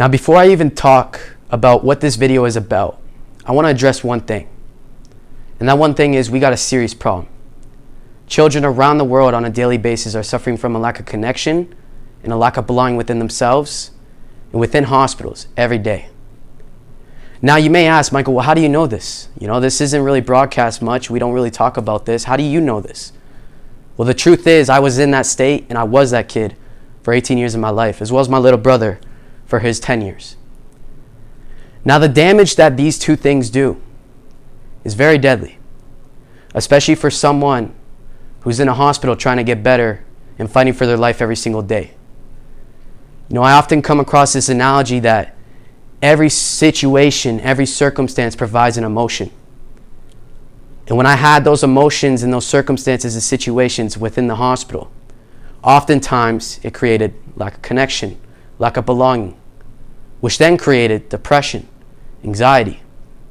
Now, before I even talk about what this video is about, I want to address one thing. And that one thing is we got a serious problem. Children around the world on a daily basis are suffering from a lack of connection and a lack of belonging within themselves and within hospitals every day. Now, you may ask, Michael, well, how do you know this? This isn't really broadcast much. We don't really talk about this. How do you know this? Well, the truth is I was in that state and I was that kid for 18 years of my life, as well as my little brother for his 10 years. Now, the damage that these two things do is very deadly, especially for someone who's in a hospital trying to get better and fighting for their life every single day. I often come across this analogy that every situation, every circumstance provides an emotion. And when I had those emotions and those circumstances and situations within the hospital, oftentimes it created lack of connection, lack of belonging, which then created depression, anxiety,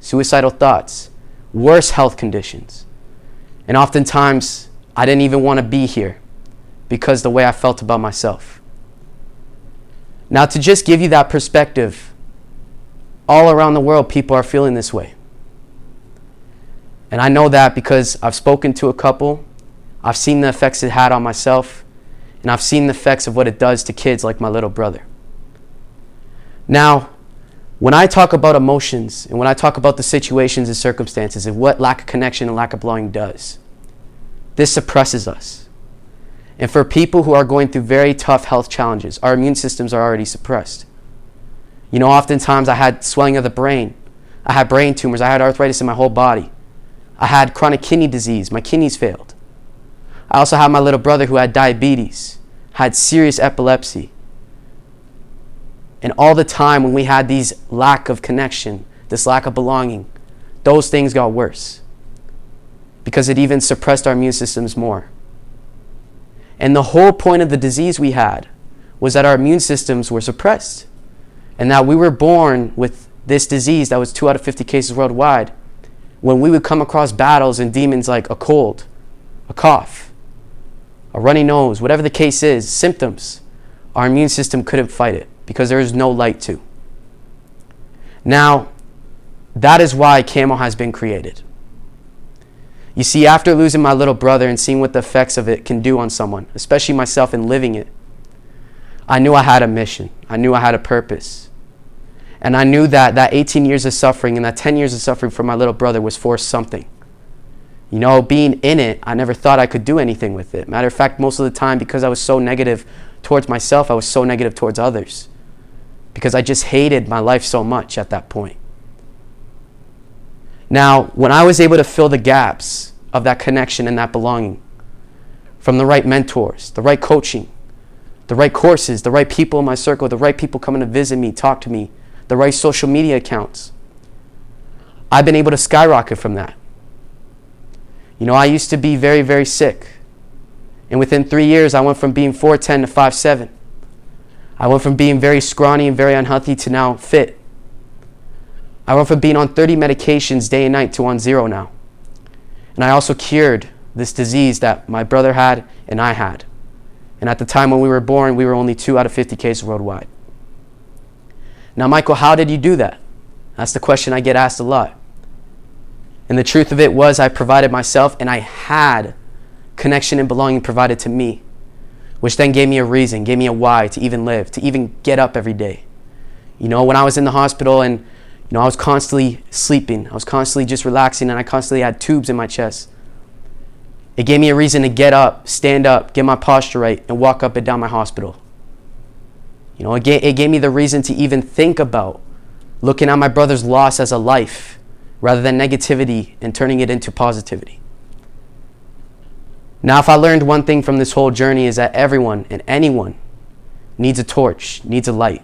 suicidal thoughts, worse health conditions. And oftentimes I didn't even want to be here because the way I felt about myself. Now, to just give you that perspective, all around the world, people are feeling this way. And I know that because I've spoken to a couple, I've seen the effects it had on myself, and I've seen the effects of what it does to kids like my little brother. Now, when I talk about emotions and when I talk about the situations and circumstances and what lack of connection and lack of belonging does, this suppresses us. And for people who are going through very tough health challenges, our immune systems are already suppressed. Oftentimes I had swelling of the brain. I had brain tumors. I had arthritis in my whole body. I had chronic kidney disease. My kidneys failed. I also had my little brother who had diabetes, had serious epilepsy. And all the time when we had these lack of connection, this lack of belonging, those things got worse because it even suppressed our immune systems more. And the whole point of the disease we had was that our immune systems were suppressed and that we were born with this disease that was 2 out of 50 cases worldwide. When we would come across battles and demons like a cold, a cough, a runny nose, whatever the case is, symptoms, our immune system couldn't fight it because there is no light to. Now, that is why Camo has been created. You see, after losing my little brother and seeing what the effects of it can do on someone, especially myself and living it, I knew I had a mission. I knew I had a purpose. And I knew that 18 years of suffering and that 10 years of suffering for my little brother was for something. Being in it, I never thought I could do anything with it. Matter of fact, most of the time, because I was so negative towards myself, I was so negative towards others. Because I just hated my life so much at that point. Now, when I was able to fill the gaps of that connection and that belonging from the right mentors, the right coaching, the right courses, the right people in my circle, the right people coming to visit me, talk to me, the right social media accounts, I've been able to skyrocket from that. I used to be very, very sick. And within 3 years, I went from being 4'10" to 5'7". I went from being very scrawny and very unhealthy to now fit. I went from being on 30 medications day and night to on 0 now. And I also cured this disease that my brother had and I had. And at the time when we were born, we were only 2 out of 50 cases worldwide. Now, Michael, how did you do that? That's the question I get asked a lot. And the truth of it was I provided myself and I had connection and belonging provided to me, which then gave me a reason, gave me a why to even live, to even get up every day. When I was in the hospital and I was constantly sleeping, I was constantly just relaxing, and I constantly had tubes in my chest. It gave me a reason to get up, stand up, get my posture right, and walk up and down my hospital. It gave me the reason to even think about looking at my brother's loss as a life rather than negativity and turning it into positivity. Now, if I learned one thing from this whole journey is that everyone and anyone needs a torch, needs a light.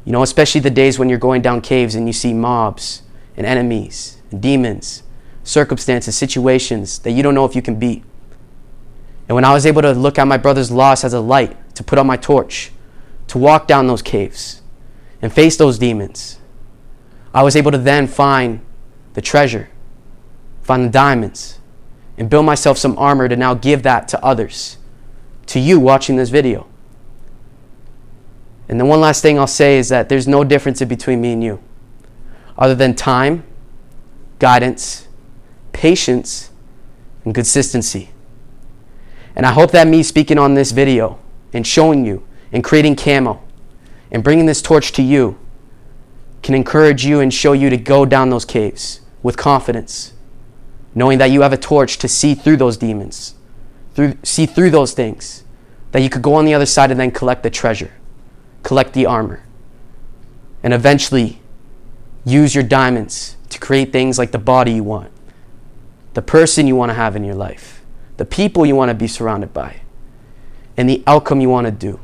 Especially the days when you're going down caves and you see mobs and enemies and demons, circumstances, situations that you don't know if you can beat. And when I was able to look at my brother's loss as a light, to put on my torch, to walk down those caves and face those demons, I was able to then find the treasure, find the diamonds, and build myself some armor to now give that to others, to you watching this video. And the one last thing I'll say is that there's no difference in between me and you, other than time, guidance, patience, and consistency. And I hope that me speaking on this video and showing you and creating camo and bringing this torch to you can encourage you and show you to go down those caves with confidence, knowing that you have a torch to see through those demons, see through those things, that you could go on the other side and then collect the treasure, collect the armor, and eventually use your diamonds to create things like the body you want, the person you want to have in your life, the people you want to be surrounded by, and the outcome you want to do,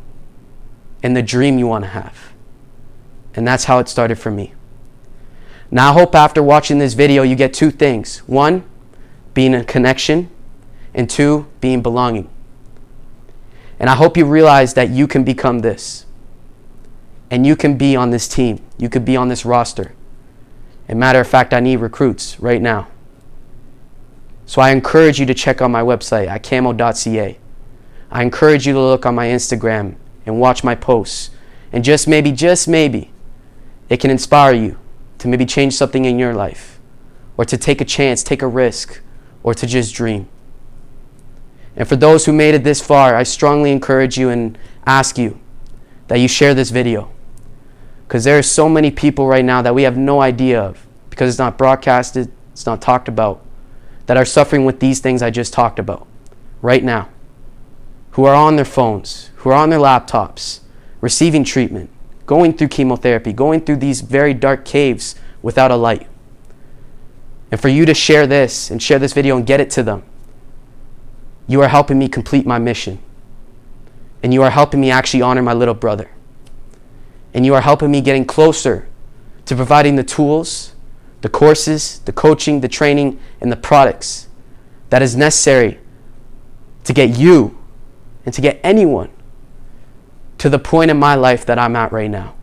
and the dream you want to have. And that's how it started for me. Now I hope after watching this video you get two things. One, being a connection, and two, being belonging. And I hope you realize that you can become this. And you can be on this team. You could be on this roster. And matter of fact, I need recruits right now. So I encourage you to check out my website at camo.ca. I encourage you to look on my Instagram and watch my posts. And just maybe, it can inspire you to maybe change something in your life, or to take a chance, take a risk, or to just dream. And for those who made it this far, I strongly encourage you and ask you that you share this video. Because there are so many people right now that we have no idea of, because it's not broadcasted, it's not talked about, that are suffering with these things I just talked about right now, who are on their phones, who are on their laptops, receiving treatment, going through chemotherapy, going through these very dark caves without a light. And for you to share this and share this video and get it to them, you are helping me complete my mission. And you are helping me actually honor my little brother. And you are helping me getting closer to providing the tools, the courses, the coaching, the training, and the products that is necessary to get you and to get anyone to the point in my life that I'm at right now.